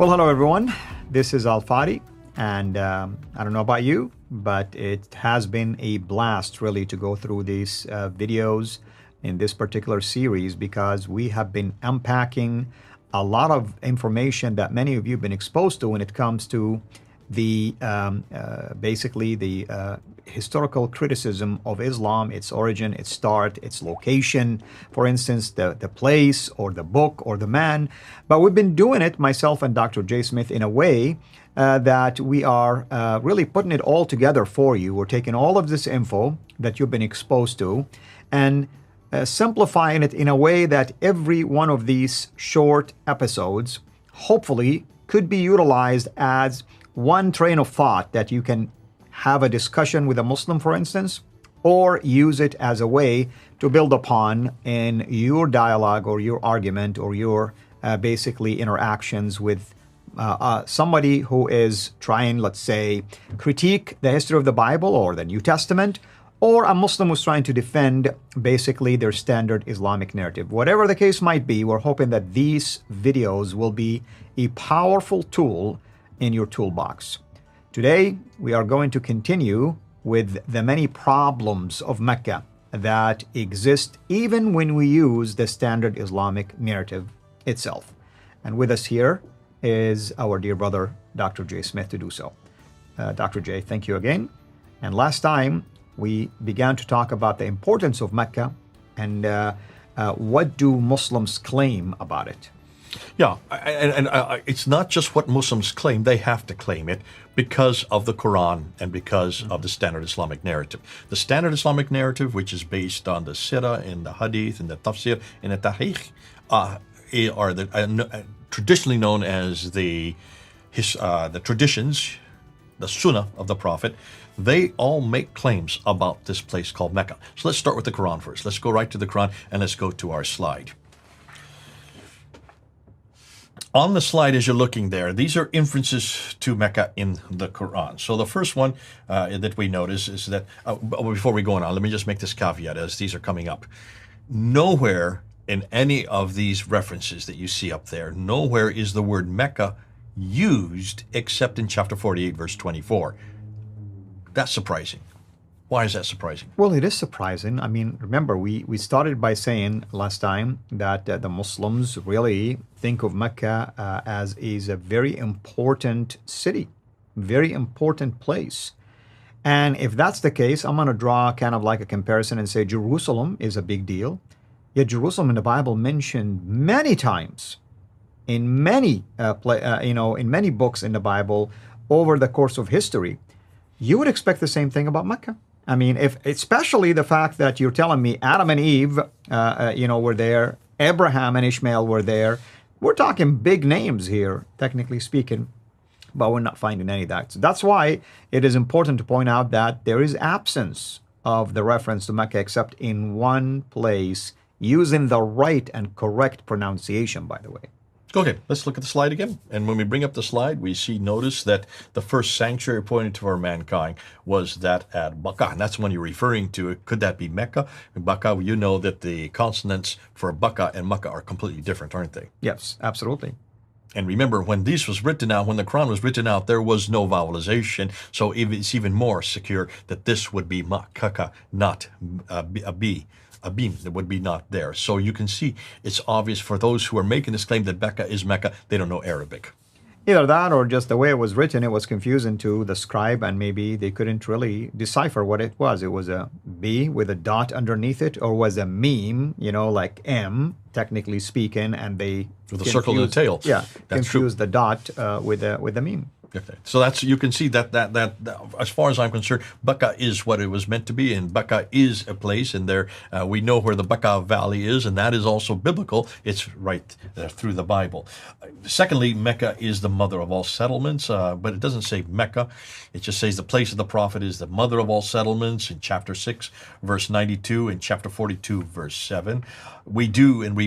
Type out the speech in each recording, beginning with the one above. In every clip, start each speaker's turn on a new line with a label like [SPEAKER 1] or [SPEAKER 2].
[SPEAKER 1] Well, hello everyone. This is Al Fadi, and I don't know about you, but it has been a blast really to go through these videos in this particular series because we have been unpacking a lot of information that many of you have been exposed to when it comes to the basically the historical criticism of Islam, its origin, its start, its location, for instance, the place or the book or the man. But we've been doing it, myself and Dr. J. Smith, in a way that we are really putting it all together for you. We're taking all of this info that you've been exposed to and simplifying it in a way that every one of these short episodes hopefully could be utilized as one train of thought that you can have a discussion with a Muslim, for instance, or use it as a way to build upon in your dialogue or your argument or your basically interactions with somebody who is trying, let's say, critique the history of the Bible or the New Testament, or a Muslim who's trying to defend basically their standard Islamic narrative. Whatever the case might be, we're hoping that these videos will be a powerful tool in your toolbox. Today, we are going to continue with the many problems of Mecca that exist even when we use the standard Islamic narrative itself. And with us here is our dear brother, Dr. J. Smith, to do so. Dr. J, thank you again. And last time, we began to talk about the importance of Mecca and what do Muslims claim about it.
[SPEAKER 2] Yeah, and it's not just what Muslims claim. They have to claim it because of the Quran and because of the standard Islamic narrative. The standard Islamic narrative, which is based on the Sirah and the Hadith and the Tafsir and the Tarikh, are traditionally known as the traditions, the Sunnah of the Prophet. They all make claims about this place called Mecca. So let's start with the Quran first. Let's go right to the Quran and let's go to our slide. On the slide, as you're looking there, these are inferences to Mecca in the Quran. So the first one that we notice is that, before we go on, let me just make this caveat as these are coming up. Nowhere in any of these references that you see up there, nowhere is the word Mecca used except in chapter 48, verse 24. That's surprising. Why is that surprising?
[SPEAKER 1] Well, it is surprising. I mean, remember, we started by saying last time that the Muslims really think of Mecca as is a very important city, very important place. And if that's the case, I'm going to draw kind of like a comparison and say Jerusalem is a big deal. Yet Jerusalem in the Bible mentioned many times in many in many books in the Bible over the course of history. You would expect the same thing about Mecca. I mean, especially the fact that you're telling me Adam and Eve, were there, Abraham and Ishmael were there. We're talking big names here, technically speaking, but we're not finding any of that. So that's why it is important to point out that there is absence of the reference to Mecca except in one place, using the right and correct pronunciation, by the way.
[SPEAKER 2] Okay, let's look at the slide again. And when we bring up the slide, we notice that the first sanctuary appointed for mankind was that at Bakka. And that's when you're referring to. Could that be Mecca? In Bakka, you know that the consonants for Bakka and Makkah are completely different, aren't they?
[SPEAKER 1] Yes, absolutely.
[SPEAKER 2] And remember, when this was written out, when the Quran was written out, there was no vowelization. So it's even more secure that this would be Makkah, not a B. A beam that would be not there. So you can see it's obvious for those who are making this claim that Mecca is Mecca, they don't know Arabic.
[SPEAKER 1] Either that or just the way it was written, it was confusing to the scribe and maybe they couldn't really decipher what it was. It was a B with a dot underneath it, or was a meme, like M, technically speaking, and they
[SPEAKER 2] with a circle in the tail.
[SPEAKER 1] Yeah,
[SPEAKER 2] that's
[SPEAKER 1] confused
[SPEAKER 2] true.
[SPEAKER 1] The dot with the meme.
[SPEAKER 2] Okay. So you can see that as far as I'm concerned, Bakka is what it was meant to be, and Bakka is a place, and there we know where the Bakka Valley is, and that is also biblical. It's right there through the Bible. Secondly, Mecca is the mother of all settlements, but it doesn't say Mecca. It just says the place of the prophet is the mother of all settlements in chapter 6, verse 92, and chapter 42, verse 7. We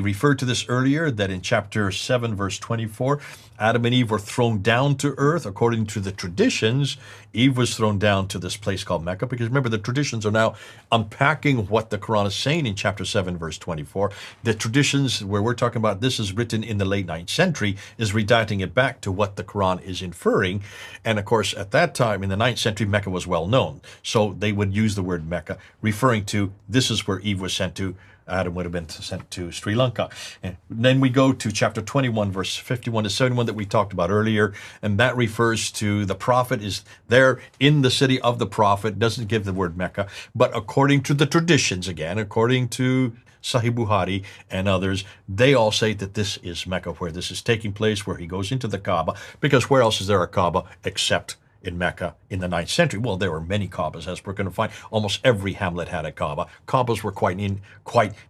[SPEAKER 2] referred to this earlier, that in chapter 7, verse 24, Adam and Eve were thrown down to earth, according to the traditions, Eve was thrown down to this place called Mecca. Because remember, the traditions are now unpacking what the Quran is saying in chapter 7, verse 24. The traditions where we're talking about this is written in the late 9th century is redacting it back to what the Quran is inferring. And of course, at that time, in the 9th century, Mecca was well known. So they would use the word Mecca, referring to this is where Eve was sent to. Adam would have been sent to Sri Lanka. And then we go to chapter 21, verse 51 to 71 that we talked about earlier, and that refers to the prophet is there in the city of the prophet, doesn't give the word Mecca, but according to the traditions, again, according to Sahih Bukhari and others, they all say that this is Mecca, where this is taking place, where he goes into the Kaaba, because where else is there a Kaaba except in Mecca in the 9th century? Well, there were many Kaabas, as we're going to find. Almost every hamlet had a Kaaba. Kaabas were quite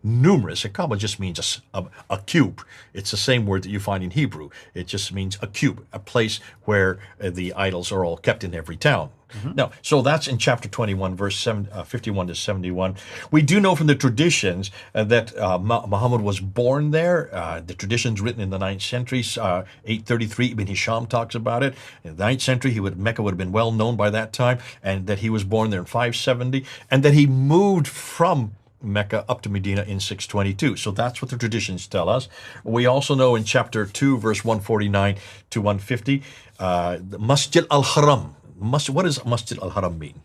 [SPEAKER 2] numerous. A Kaaba just means a cube. It's the same word that you find in Hebrew. It just means a cube, a place where the idols are all kept in every town. Now, so that's in chapter 21, verse 51 to 71. We do know from the traditions that Muhammad was born there. The traditions written in the 9th century, 833, Ibn Hisham talks about it. In the 9th century, Mecca would have been well known by that time, and that he was born there in 570, and that he moved from Mecca up to Medina in 622. So that's what the traditions tell us. We also know in chapter 2, verse 149 to 150, the Masjid al-Haram. What does Masjid al-Haram mean?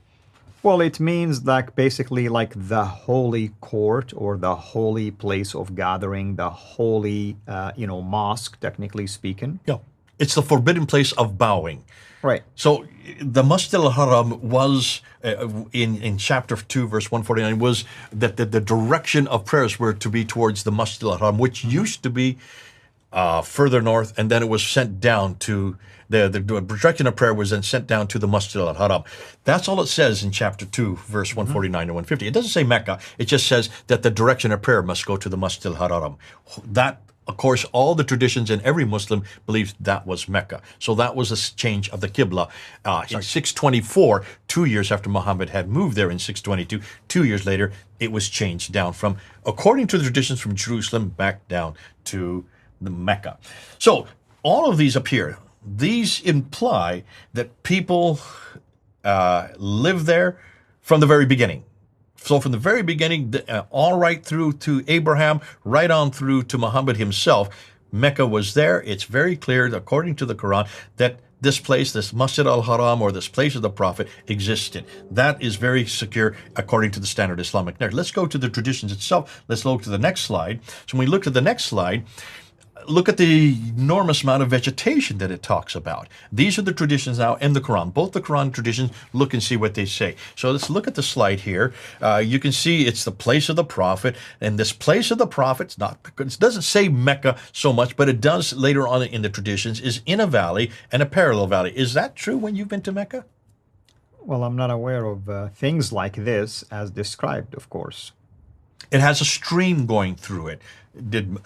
[SPEAKER 1] Well, it means like basically like the holy court or the holy place of gathering, the holy, mosque, technically speaking.
[SPEAKER 2] Yeah. It's the forbidden place of bowing.
[SPEAKER 1] Right.
[SPEAKER 2] So the Masjid al-Haram was, in chapter 2, verse 149, was that the direction of prayers were to be towards the Masjid al-Haram, which used to be further north, and then it was sent down to the direction of prayer was then sent down to the Masjid al-Haram. That's all it says in chapter 2, verse 149 to 150. It doesn't say Mecca. It just says that the direction of prayer must go to the Masjid al-Haram. That, of course, all the traditions and every Muslim believes that was Mecca. So that was a change of the Qibla. In 624, 2 years after Muhammad had moved there in 622, 2 years later, it was changed down from, according to the traditions, from Jerusalem back down to the Mecca. So all of these appear. These imply that people live there from the very beginning. So from the very beginning, all right through to Abraham, right on through to Muhammad himself, Mecca was there. It's very clear, according to the Quran, that this place, this Masjid al-Haram, or this place of the Prophet, existed. That is very secure according to the standard Islamic narrative. Let's go to the traditions itself. Let's look to the next slide. So when we look at the next slide, look at the enormous amount of vegetation that it talks about. These are the traditions now in the Quran. Both the Quran traditions, look and see what they say. So let's look at the slide here. You can see it's the place of the Prophet. And this place of the Prophet, it doesn't say Mecca so much, but it does later on in the traditions, is in a valley and a parallel valley. Is that true when you've been to Mecca?
[SPEAKER 1] Well, I'm not aware of things like this as described, of course.
[SPEAKER 2] It has a stream going through it.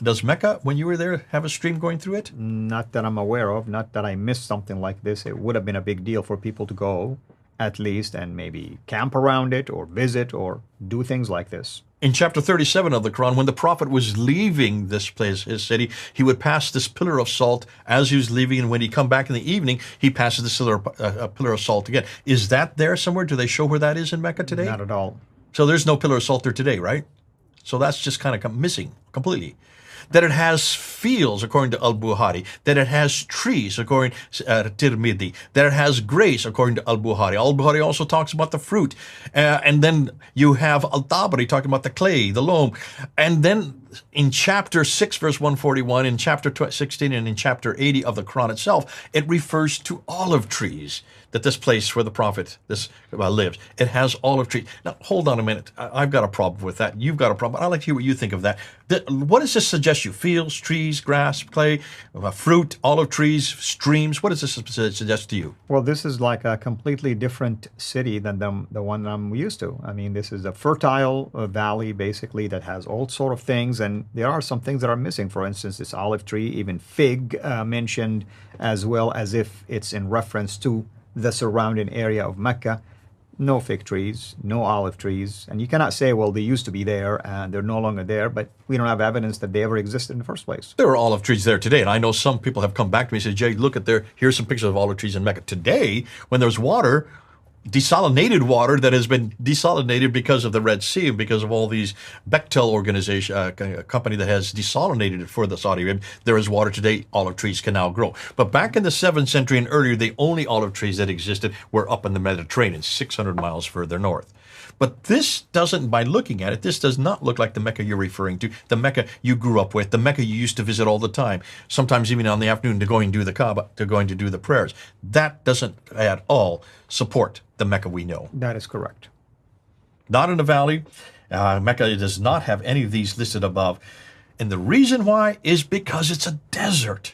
[SPEAKER 2] Does Mecca, when you were there, have a stream going through it?
[SPEAKER 1] Not that I'm aware of. Not that I missed something like this. It would have been a big deal for people to go, at least, and maybe camp around it or visit or do things like this.
[SPEAKER 2] In chapter 37 of the Quran, when the Prophet was leaving this place, his city, he would pass this pillar of salt as he was leaving, and when he come back in the evening, he passes this pillar of salt again. Is that there somewhere? Do they show where that is in Mecca today?
[SPEAKER 1] Not at all.
[SPEAKER 2] So there's no pillar of salt there today, right? So that's just kind of missing completely. That it has fields, according to Al-Bukhari. That it has trees, according to Tirmidhi. That it has grace, according to Al-Bukhari. Al-Bukhari also talks about the fruit. And then you have Al-Tabari talking about the clay, the loam. And then in chapter 6, verse 141, in chapter 16, and in chapter 80 of the Quran itself, it refers to olive trees. That this place where the Prophet lives, it has olive trees. Now, hold on a minute. I've got a problem with that. You've got a problem. I'd like to hear what you think of that. What does this suggest you? Fields, trees, grass, clay, fruit, olive trees, streams. What does this suggest to you?
[SPEAKER 1] Well, this is like a completely different city than the one I'm used to. I mean, this is a fertile valley, basically, that has all sort of things, and there are some things that are missing. For instance, this olive tree, even fig mentioned, as well as if it's in reference to the surrounding area of Mecca. no fig trees, no olive trees. And you cannot say, well, they used to be there and they're no longer there, but we don't have evidence that they ever existed in the first place.
[SPEAKER 2] There are olive trees there today, and I know some people have come back to me and said, Jay, look at there, here's some pictures of olive trees in Mecca. Today, when there's water, desalinated water that has been desalinated because of the Red Sea, because of all these Bechtel organization, a company that has desalinated it for the Saudi Arabia. There is water today, olive trees can now grow. But back in the 7th century and earlier, the only olive trees that existed were up in the Mediterranean, 600 miles further north. But this doesn't, by looking at it, this does not look like the Mecca you're referring to, the Mecca you grew up with, the Mecca you used to visit all the time, sometimes even on the afternoon to going to do the Kaaba, to going to do the prayers. That doesn't at all support the Mecca we know.
[SPEAKER 1] That is correct.
[SPEAKER 2] Not in the valley. Mecca does not have any of these listed above. And the reason why is because it's a desert.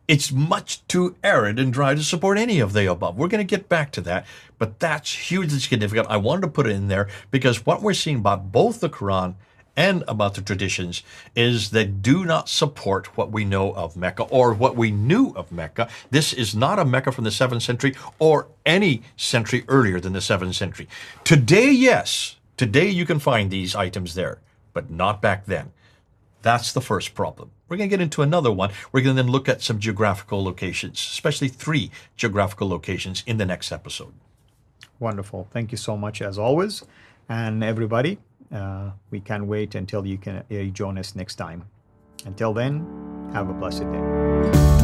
[SPEAKER 2] It's much too arid and dry to support any of the above. We're going to get back to that, but that's hugely significant. I wanted to put it in there because what we're seeing about both the Quran and about the traditions is that do not support what we know of Mecca or what we knew of Mecca. This is not a Mecca from the 7th century or any century earlier than the 7th century. Today, yes, today you can find these items there, but not back then. That's the first problem. We're going to get into another one. We're going to then look at some geographical locations, especially 3 geographical locations in the next episode.
[SPEAKER 1] Wonderful. Thank you so much as always. And everybody, we can't wait until you can join us next time. Until then, have a blessed day.